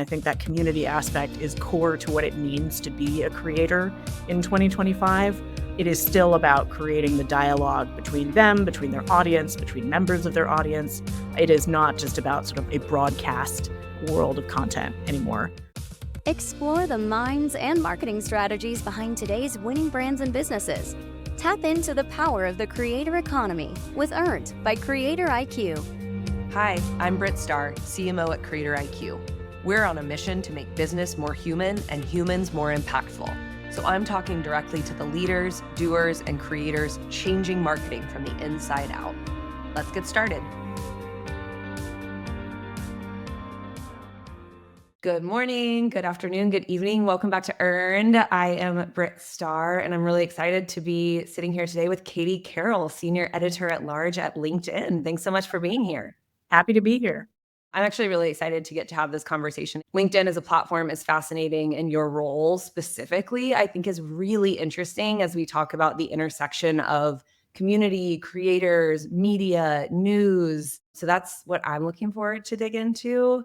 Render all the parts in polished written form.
I think that community aspect is core to what it means to be a creator in 2025. It is still about creating the dialogue between them, between their audience, between members of their audience. It is not just about sort of a broadcast world of content anymore. Explore the minds and marketing strategies behind today's winning brands and businesses. Tap into the power of the creator economy with Earned by CreatorIQ. Hi, I'm Brit, Starr, CMO at CreatorIQ. We're on a mission to make business more human and humans more impactful. So I'm talking directly to the leaders, doers, and creators changing marketing from the inside out. Let's get started. Good morning, good afternoon, good evening. Welcome back to Earned. I am Brit, Starr, and I'm really excited to be sitting here today with Katie Carroll, Senior Editor at Large at LinkedIn. Thanks so much for being here. Happy to be here. I'm actually really excited to get to have this conversation. LinkedIn as a platform is fascinating, and your role specifically, I think, is really interesting as we talk about the intersection of community, creators, media, news. So that's what I'm looking forward to dig into.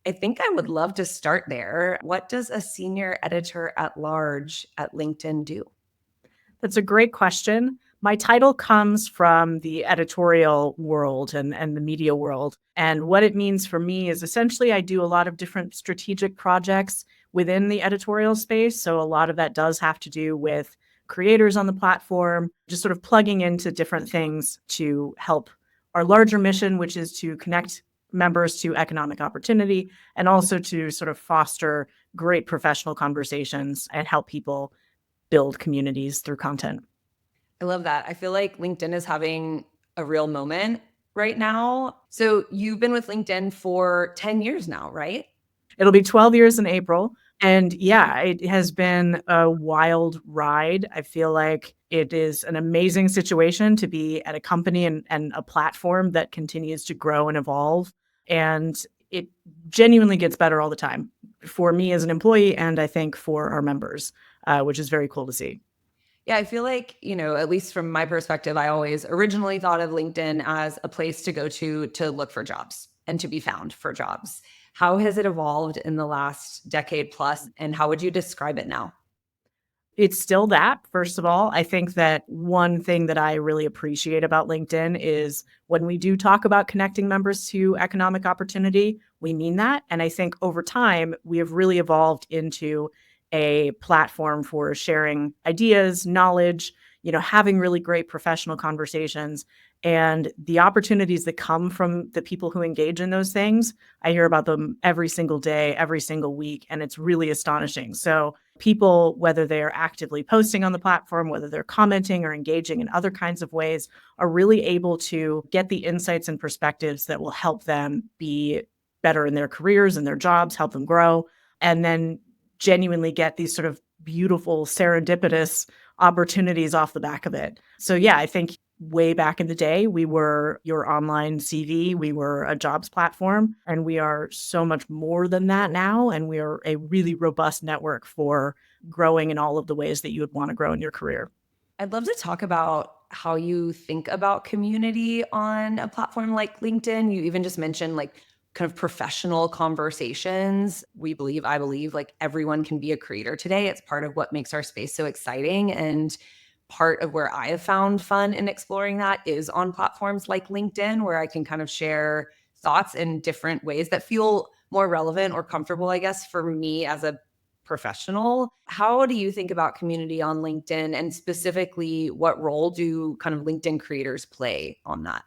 I think I would love to start there. What does a senior editor at large at LinkedIn do? That's a great question. My title comes from the editorial world and the media world. And what it means for me is essentially I do a lot of different strategic projects within the editorial space. So a lot of that does have to do with creators on the platform, just sort of plugging into different things to help our larger mission, which is to connect members to economic opportunity and also to sort of foster great professional conversations and help people build communities through content. I love that. I feel like LinkedIn is having a real moment right now. So you've been with LinkedIn for 10 years now, right? It'll be 12 years in April. And yeah, it has been a wild ride. I feel like it is an amazing situation to be at a company and a platform that continues to grow and evolve. And it genuinely gets better all the time for me as an employee and I think for our members, which is very cool to see. Yeah, I feel like, at least from my perspective, I always originally thought of LinkedIn as a place to go to look for jobs and to be found for jobs. How has it evolved in the last decade plus, and how would you describe it now? It's still that, first of all. I think that one thing that I really appreciate about LinkedIn is when we do talk about connecting members to economic opportunity, we mean that. And I think over time, we have really evolved into a platform for sharing ideas, knowledge, having really great professional conversations. And the opportunities that come from the people who engage in those things, I hear about them every single day, every single week, and it's really astonishing. So people, whether they're actively posting on the platform, whether they're commenting or engaging in other kinds of ways, are really able to get the insights and perspectives that will help them be better in their careers and their jobs, help them grow, and then genuinely get these sort of beautiful serendipitous opportunities off the back of it. So yeah, I think way back in the day, we were your online CV, we were a jobs platform, and we are so much more than that now. And we are a really robust network for growing in all of the ways that you would want to grow in your career. I'd love to talk about how you think about community on a platform like LinkedIn. You even just mentioned kind of professional conversations. I believe like everyone can be a creator today. It's part of what makes our space so exciting. And part of where I have found fun in exploring that is on platforms like LinkedIn, where I can kind of share thoughts in different ways that feel more relevant or comfortable, I guess, for me as a professional. How do you think about community on LinkedIn, and specifically what role do kind of LinkedIn creators play on that?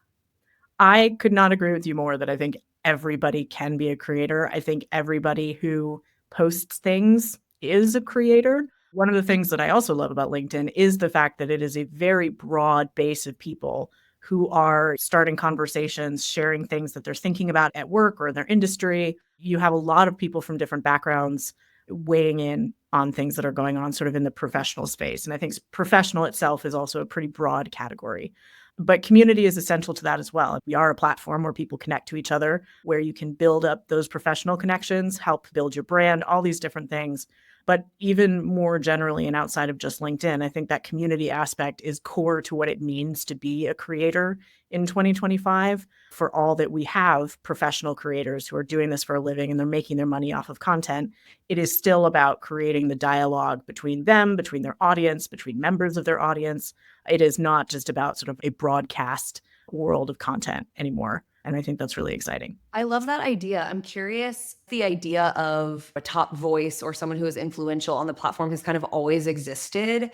I could not agree with you more that I think everybody can be a creator. I think everybody who posts things is a creator. One of the things that I also love about LinkedIn is the fact that it is a very broad base of people who are starting conversations, sharing things that they're thinking about at work or in their industry. You have a lot of people from different backgrounds weighing in on things that are going on sort of in the professional space. And I think professional itself is also a pretty broad category. But community is essential to that as well. We are a platform where people connect to each other, where you can build up those professional connections, help build your brand, all these different things. But even more generally and outside of just LinkedIn, I think that community aspect is core to what it means to be a creator in 2025. For all that we have professional creators who are doing this for a living and they're making their money off of content, it is still about creating the dialogue between them, between their audience, between members of their audience. It is not just about sort of a broadcast world of content anymore. And I think that's really exciting. I love that idea. I'm curious, the idea of a top voice or someone who is influential on the platform has kind of always existed.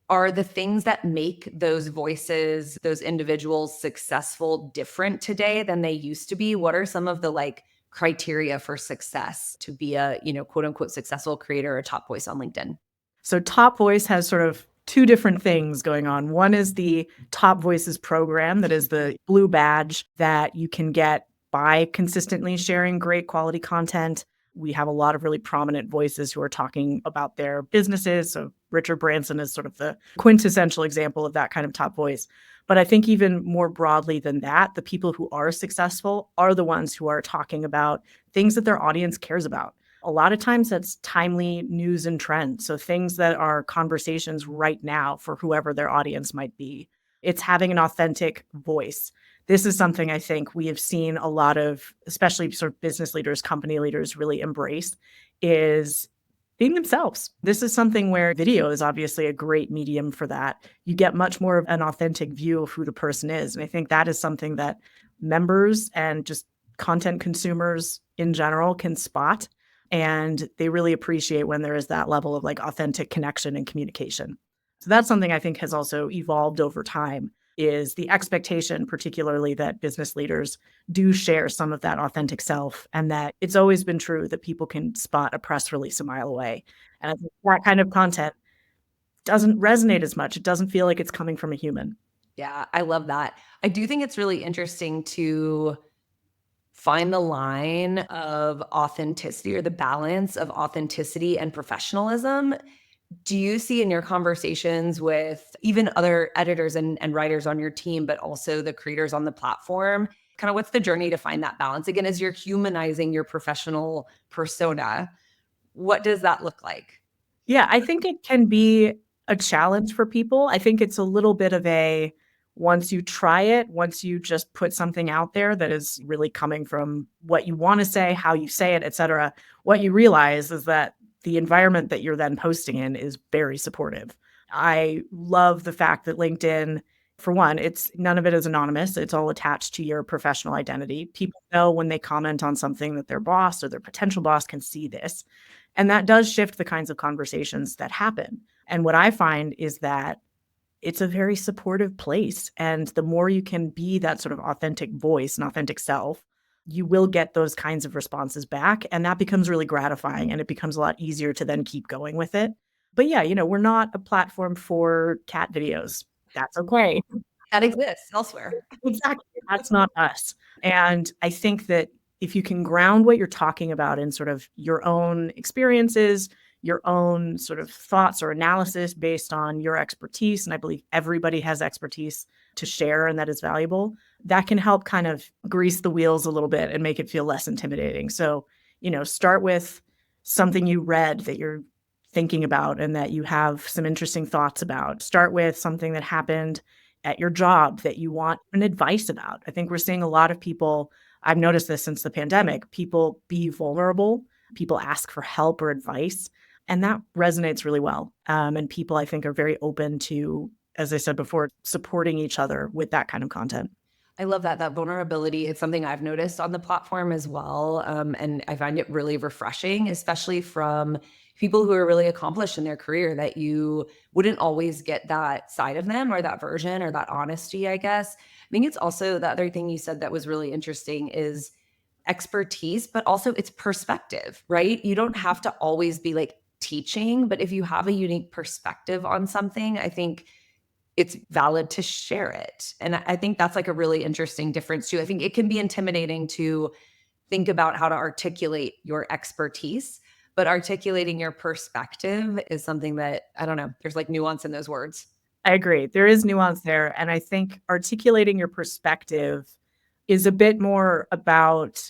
Are the things that make those voices, those individuals successful different today than they used to be? What are some of the like criteria for success to be a, quote unquote successful creator or top voice on LinkedIn? So Top Voice has sort of two different things going on. One is the Top Voices program, that is the blue badge that you can get by consistently sharing great quality content. We have a lot of really prominent voices who are talking about their businesses. So Richard Branson is sort of the quintessential example of that kind of top voice. But I think even more broadly than that, the people who are successful are the ones who are talking about things that their audience cares about. A lot of times that's timely news and trends. So things that are conversations right now for whoever their audience might be. It's having an authentic voice. This is something I think we have seen a lot of, especially sort of business leaders, company leaders really embrace, is being themselves. This is something where video is obviously a great medium for that. You get much more of an authentic view of who the person is. And I think that is something that members and just content consumers in general can spot. And they really appreciate when there is that level of like authentic connection and communication. So that's something I think has also evolved over time, is the expectation, particularly that business leaders do share some of that authentic self, and that it's always been true that people can spot a press release a mile away. And I think that kind of content doesn't resonate as much. It doesn't feel like it's coming from a human. Yeah, I love that. I do think it's really interesting to find the line of authenticity or the balance of authenticity and professionalism. Do you see in your conversations with even other editors and writers on your team, but also the creators on the platform, kind of what's the journey to find that balance? Again, as you're humanizing your professional persona, what does that look like? Yeah, I think it can be a challenge for people. I think it's a little bit of a, once you try it, once you just put something out there that is really coming from what you want to say, how you say it, et cetera, what you realize is that the environment that you're then posting in is very supportive. I love the fact that LinkedIn, for one, it's none of it is anonymous. It's all attached to your professional identity. People know when they comment on something that their boss or their potential boss can see this. And that does shift the kinds of conversations that happen. And what I find is that it's a very supportive place. And the more you can be that sort of authentic voice and authentic self, you will get those kinds of responses back. And that becomes really gratifying, and it becomes a lot easier to then keep going with it. But yeah, we're not a platform for cat videos. That's okay. That exists elsewhere. Exactly. That's not us. And I think that if you can ground what you're talking about in sort of your own experiences, your own sort of thoughts or analysis based on your expertise, and I believe everybody has expertise to share and that is valuable, that can help kind of grease the wheels a little bit and make it feel less intimidating. So, start with something you read that you're thinking about and that you have some interesting thoughts about. Start with something that happened at your job that you want an advice about. I think we're seeing a lot of people, I've noticed this since the pandemic, people be vulnerable, people ask for help or advice, and that resonates really well. And people, I think, are very open to, as I said before, supporting each other with that kind of content. I love that vulnerability. It's something I've noticed on the platform as well. And I find it really refreshing, especially from people who are really accomplished in their career, that you wouldn't always get that side of them or that version or that honesty, I guess. I think it's also the other thing you said that was really interesting is expertise, but also it's perspective, right? You don't have to always be like teaching, but if you have a unique perspective on something, I think it's valid to share it. And I think that's like a really interesting difference too. I think it can be intimidating to think about how to articulate your expertise, but articulating your perspective is something that, I don't know, there's like nuance in those words. I agree. There is nuance there. And I think articulating your perspective is a bit more about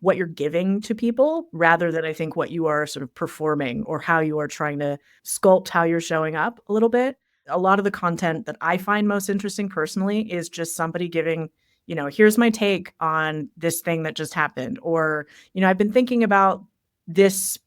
what you're giving to people rather than I think what you are sort of performing or how you are trying to sculpt how you're showing up a little bit. A lot of the content that I find most interesting personally is just somebody giving, here's my take on this thing that just happened. Or, I've been thinking about this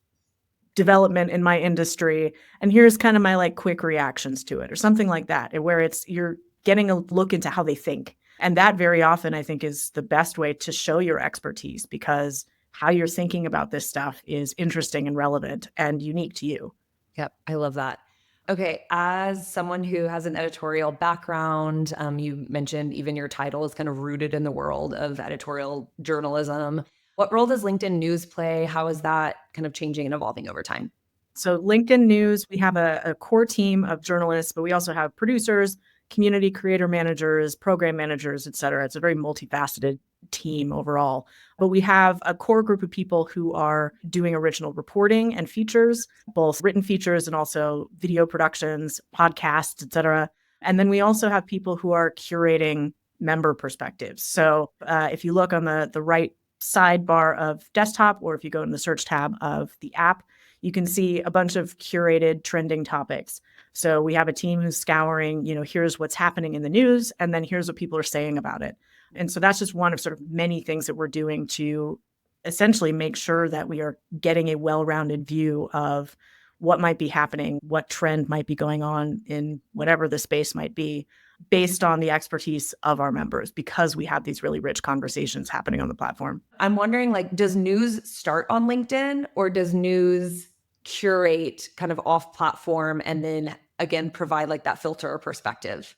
development in my industry and here's kind of my like quick reactions to it or something like that, where you're getting a look into how they think. And that very often I think is the best way to show your expertise, because how you're thinking about this stuff is interesting and relevant and unique to you. Yep, I love that. Okay, as someone who has an editorial background, you mentioned even your title is kind of rooted in the world of editorial journalism. What role does LinkedIn News play? How is that kind of changing and evolving over time? So LinkedIn News, we have a core team of journalists, but we also have producers, community creator managers, program managers, et cetera. It's a very multifaceted team overall. But we have a core group of people who are doing original reporting and features, both written features and also video productions, podcasts, et cetera. And then we also have people who are curating member perspectives. So if you look on the right sidebar of desktop, or if you go in the search tab of the app, you can see a bunch of curated trending topics. So we have a team who's scouring, here's what's happening in the news, and then here's what people are saying about it. And so that's just one of sort of many things that we're doing to essentially make sure that we are getting a well-rounded view of what might be happening, what trend might be going on in whatever the space might be, based on the expertise of our members, because we have these really rich conversations happening on the platform. I'm wondering, does news start on LinkedIn, or does news curate kind of off platform and then again provide that filter or perspective?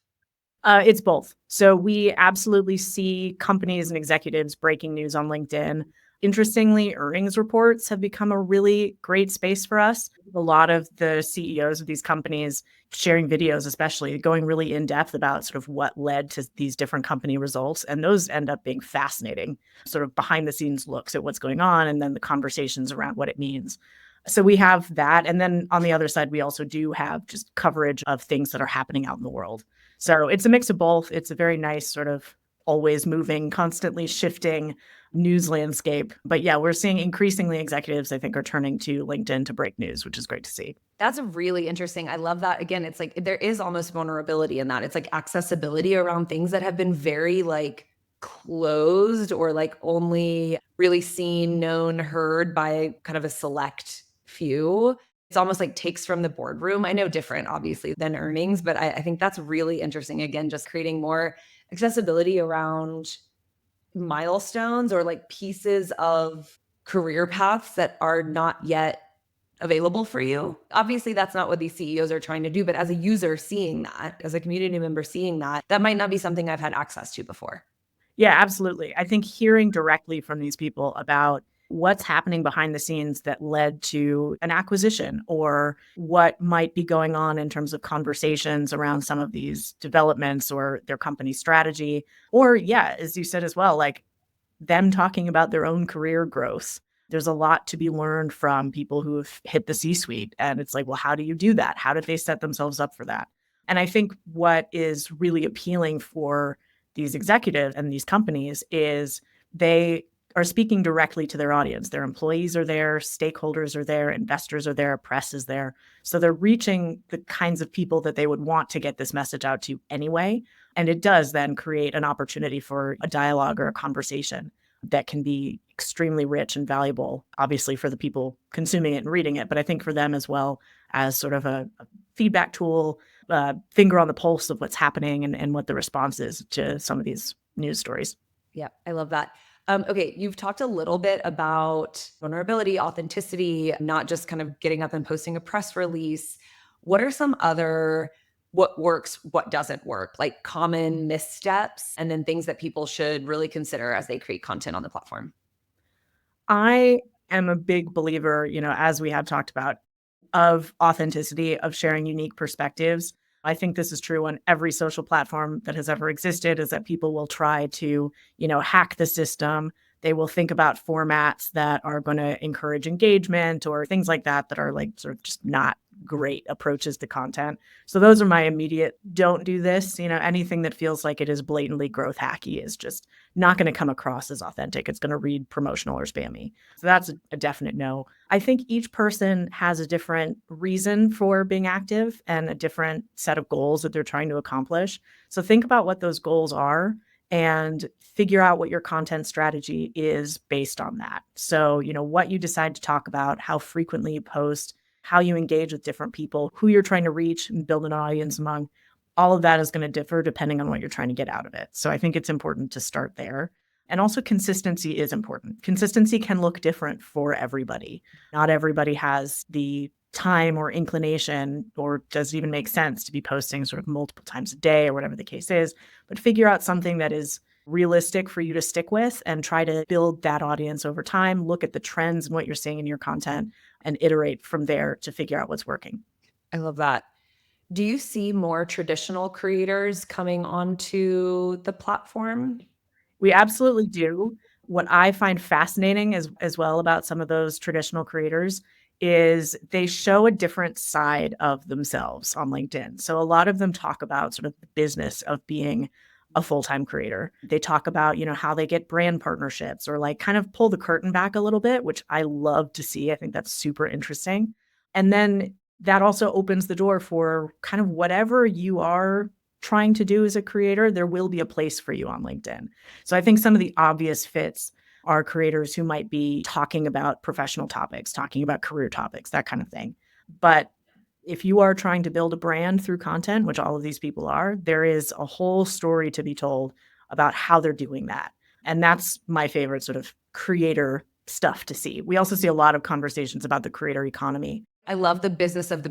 It's both. So we absolutely see companies and executives breaking news on LinkedIn. Interestingly, earnings reports have become a really great space for us. A lot of the CEOs of these companies sharing videos, especially going really in depth about sort of what led to these different company results. And those end up being fascinating, sort of behind the scenes looks at what's going on and then the conversations around what it means. So we have that. And then on the other side, we also do have just coverage of things that are happening out in the world. So it's a mix of both. It's a very nice sort of always moving, constantly shifting news landscape. But yeah, we're seeing increasingly executives, I think, are turning to LinkedIn to break news, which is great to see. That's really interesting. I love that. Again, it's there is almost vulnerability in that. It's accessibility around things that have been very closed or only really seen, known, heard by kind of a select few. It's almost takes from the boardroom. I know different, obviously, than earnings, but I think that's really interesting. Again, just creating more accessibility around milestones or pieces of career paths that are not yet available for you. Obviously, that's not what these CEOs are trying to do, but as a user seeing that, as a community member seeing that, that might not be something I've had access to before. Yeah, absolutely. I think hearing directly from these people about what's happening behind the scenes that led to an acquisition, or what might be going on in terms of conversations around some of these developments or their company strategy, or yeah, as you said as well, them talking about their own career growth. There's a lot to be learned from people who have hit the C-suite. And it's well, how do you do that? How did they set themselves up for that? And I think what is really appealing for these executives and these companies is they are speaking directly to their audience. Their employees are there, stakeholders are there, investors are there, press is there. So they're reaching the kinds of people that they would want to get this message out to anyway. And it does then create an opportunity for a dialogue or a conversation that can be extremely rich and valuable, obviously for the people consuming it and reading it, but I think for them as well as sort of a feedback tool, finger on the pulse of what's happening and what the response is to some of these news stories. Yeah, I love that. Okay, you've talked a little bit about vulnerability, authenticity, not just kind of getting up and posting a press release. What are some other, what works, what doesn't work, common missteps, and then things that people should really consider as they create content on the platform? I am a big believer, as we have talked about, of authenticity, of sharing unique perspectives. I think this is true on every social platform that has ever existed, is that people will try to, hack the system. They will think about formats that are going to encourage engagement or things like that that are sort of just not great approaches to content. So those are my immediate don't do this. Anything that feels like it is blatantly growth hacky is just not going to come across as authentic. It's going to read promotional or spammy. So that's a definite no. I think each person has a different reason for being active and a different set of goals that they're trying to accomplish. So think about what those goals are and figure out what your content strategy is based on that. So, what you decide to talk about, how frequently you post, how you engage with different people, who you're trying to reach and build an audience among, all of that is going to differ depending on what you're trying to get out of it. So I think it's important to start there. And also consistency is important. Consistency can look different for everybody. Not everybody has the time or inclination, or does it even make sense to be posting sort of multiple times a day or whatever the case is, but figure out something that is realistic for you to stick with and try to build that audience over time. Look at the trends and what you're seeing in your content and iterate from there to figure out what's working. I love that. Do you see more traditional creators coming onto the platform? We absolutely do. What I find fascinating as well about some of those traditional creators is they show a different side of themselves on LinkedIn. So a lot of them talk about sort of the business of being a full-time creator. They talk about, how they get brand partnerships or like kind of pull the curtain back a little bit, which I love to see. I think that's super interesting. And then that also opens the door for kind of whatever you are trying to do as a creator, there will be a place for you on LinkedIn. So I think some of the obvious fits are creators who might be talking about professional topics, talking about career topics, that kind of thing. But if you are trying to build a brand through content, which all of these people are, there is a whole story to be told about how they're doing that. And that's my favorite sort of creator stuff to see. We also see a lot of conversations about the creator economy. I love the business of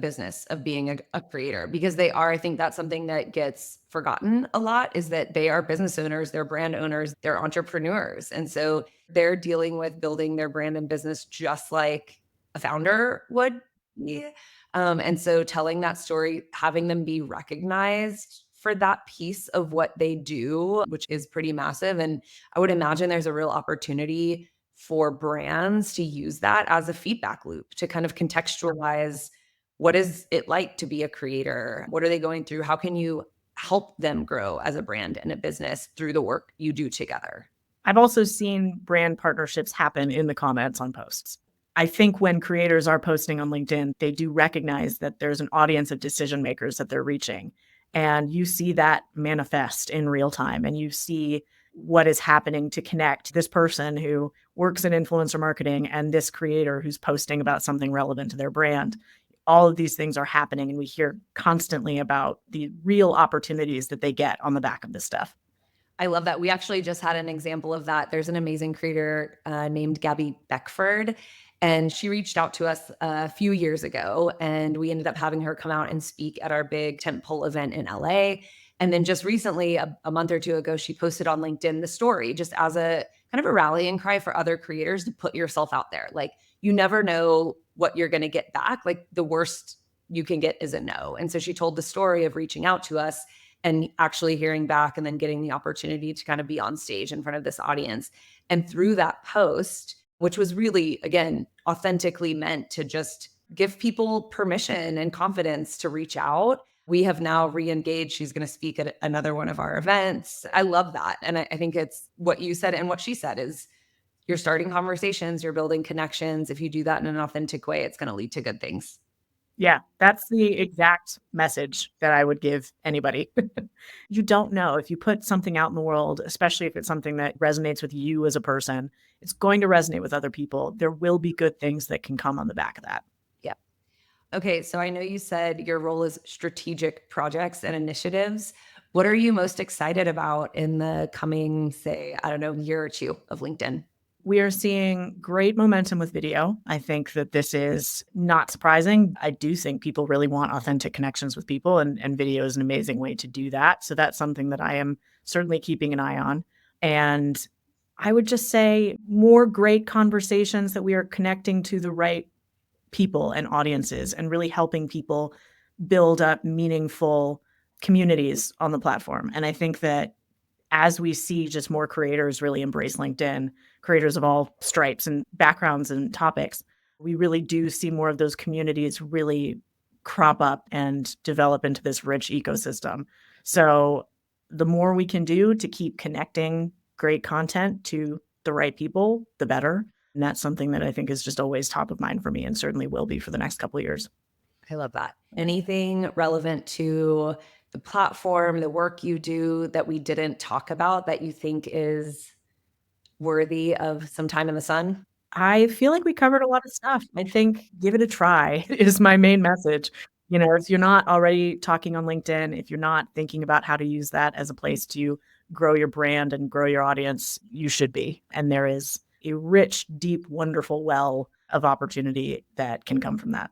being a creator, because I think that's something that gets forgotten a lot, is that they are business owners, they're brand owners, they're entrepreneurs. And so they're dealing with building their brand and business just like a founder would. Yeah. And so telling that story, having them be recognized for that piece of what they do, which is pretty massive. And I would imagine there's a real opportunity for brands to use that as a feedback loop to kind of contextualize, what is it like to be a creator? What are they going through? How can you help them grow as a brand and a business through the work you do together? I've also seen brand partnerships happen in the comments on posts. I think when creators are posting on LinkedIn, they do recognize that there's an audience of decision makers that they're reaching. And you see that manifest in real time, and you see what is happening to connect this person who works in influencer marketing and this creator who's posting about something relevant to their brand. All of these things are happening, and we hear constantly about the real opportunities that they get on the back of this stuff. I love that. We actually just had an example of that. There's an amazing creator named Gabby Beckford, and she reached out to us a few years ago, and we ended up having her come out and speak at our big tentpole event in LA. And then just recently, a month or two ago, she posted on LinkedIn the story just as a kind of a rallying cry for other creators to put yourself out there. Like, you never know what you're going to get back. Like, the worst you can get is a no. And so she told the story of reaching out to us and actually hearing back and then getting the opportunity to kind of be on stage in front of this audience. And through that post, which was really, again, authentically meant to just give people permission and confidence to reach out, we have now re-engaged. She's going to speak at another one of our events. I love that. And I think it's what you said and what she said is, you're starting conversations, you're building connections. If you do that in an authentic way, it's going to lead to good things. Yeah, that's the exact message that I would give anybody. You don't know if you put something out in the world, especially if it's something that resonates with you as a person, it's going to resonate with other people. There will be good things that can come on the back of that. Yeah. Okay. So I know you said your role is strategic projects and initiatives. What are you most excited about in the coming, say, I don't know, year or two of LinkedIn? We are seeing great momentum with video. I think that this is not surprising. I do think people really want authentic connections with people, and video is an amazing way to do that. So that's something that I am certainly keeping an eye on. And I would just say more great conversations that we are connecting to the right people and audiences and really helping people build up meaningful communities on the platform. And I think that as we see just more creators really embrace LinkedIn, creators of all stripes and backgrounds and topics, we really do see more of those communities really crop up and develop into this rich ecosystem. So the more we can do to keep connecting great content to the right people, the better. And that's something that I think is just always top of mind for me and certainly will be for the next couple of years. I love that. Anything relevant to the platform, the work you do that we didn't talk about that you think is worthy of some time in the sun? I feel like we covered a lot of stuff. I think give it a try is my main message. If you're not already talking on LinkedIn, if you're not thinking about how to use that as a place to grow your brand and grow your audience, you should be. And there is a rich, deep, wonderful well of opportunity that can come from that.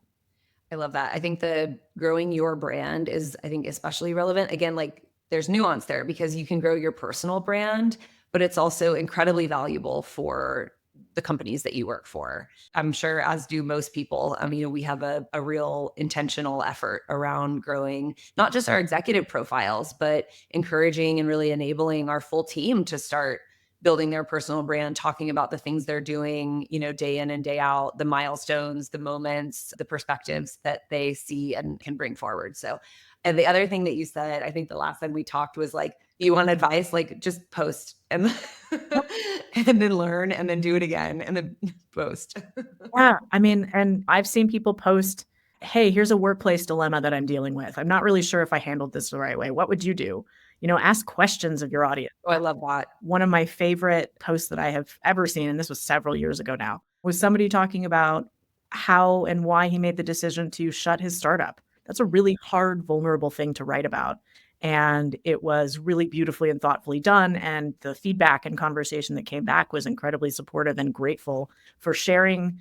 I love that. I think the growing your brand is, I think, especially relevant. Again, like there's nuance there because you can grow your personal brand, but it's also incredibly valuable for the companies that you work for. I'm sure, as do most people. We have a real intentional effort around growing not just our executive profiles, but encouraging and really enabling our full team to start building their personal brand, talking about the things they're doing, day in and day out, the milestones, the moments, the perspectives that they see and can bring forward. So, and the other thing that you said, I think the last time we talked was like, you want advice, like just post and and then learn and then do it again and then post. Yeah. And I've seen people post, hey, here's a workplace dilemma that I'm dealing with. I'm not really sure if I handled this the right way. What would you do? Ask questions of your audience. Oh, I love that. One of my favorite posts that I have ever seen, and this was several years ago now, was somebody talking about how and why he made the decision to shut his startup. That's a really hard, vulnerable thing to write about. And it was really beautifully and thoughtfully done. And the feedback and conversation that came back was incredibly supportive and grateful for sharing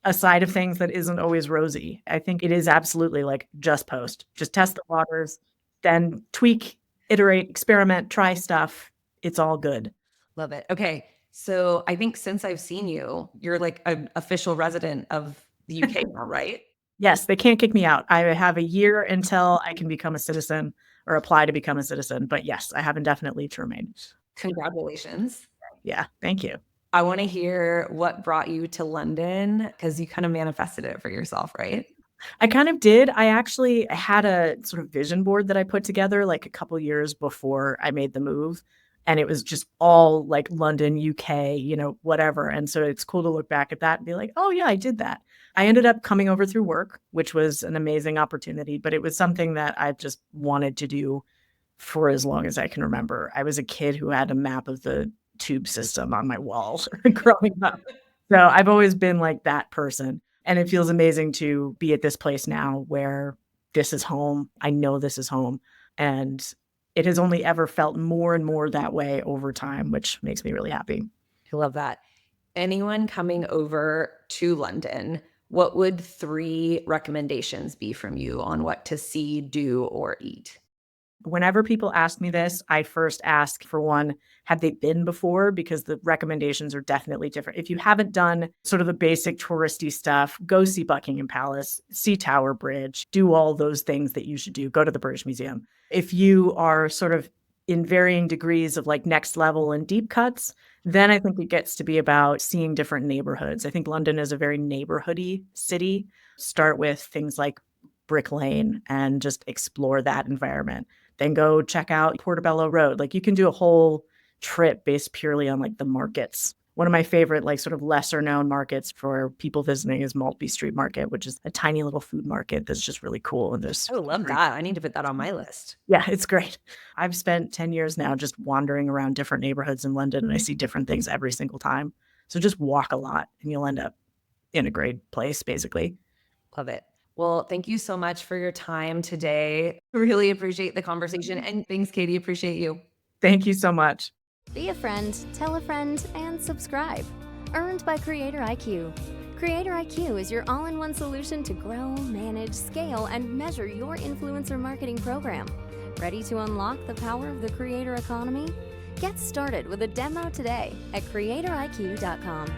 a side of things that isn't always rosy. I think it is absolutely like just post, just test the waters, then tweak, iterate, experiment, try stuff. It's all good. Love it. Okay. So I think since I've seen you, you're like an official resident of the UK now, right? Yes, they can't kick me out. I have a year until I can become a citizen or apply to become a citizen. But yes, I have indefinite leave to remain. Congratulations. Yeah, thank you. I want to hear what brought you to London because you kind of manifested it for yourself, right? I kind of did. I actually had a sort of vision board that I put together like a couple years before I made the move. And it was just all like London, UK, whatever. And so it's cool to look back at that and be like, oh, yeah, I did that. I ended up coming over through work, which was an amazing opportunity, but it was something that I've just wanted to do for as long as I can remember. I was a kid who had a map of the tube system on my wall growing up. So I've always been like that person. And it feels amazing to be at this place now where this is home. I know this is home. And it has only ever felt more and more that way over time, which makes me really happy. I love that. Anyone coming over to London, what would 3 recommendations be from you on what to see, do, or eat? Whenever people ask me this, I first ask for one, have they been before? Because the recommendations are definitely different. If you haven't done sort of the basic touristy stuff, go see Buckingham Palace, see Tower Bridge, do all those things that you should do. Go to the British Museum. If you are sort of in varying degrees of like next level and deep cuts, then I think it gets to be about seeing different neighborhoods. I think London is a very neighborhoody city. Start with things like Brick Lane and just explore that environment. Then go check out Portobello Road. Like you can do a whole trip based purely on like the markets. One of my favorite, like sort of lesser known markets for people visiting is Maltby Street Market, which is a tiny little food market that's just really cool. And there's I love that. I need to put that on my list. Yeah, it's great. I've spent 10 years now just wandering around different neighborhoods in London and I see different things every single time. So just walk a lot and you'll end up in a great place, basically. Love it. Well, thank you so much for your time today. Really appreciate the conversation. And thanks, Katie. Appreciate you. Thank you so much. Be a friend, tell a friend, and subscribe. Earned by CreatorIQ. CreatorIQ is your all-in-one solution to grow, manage, scale, and measure your influencer marketing program. Ready to unlock the power of the creator economy? Get started with a demo today at CreatorIQ.com.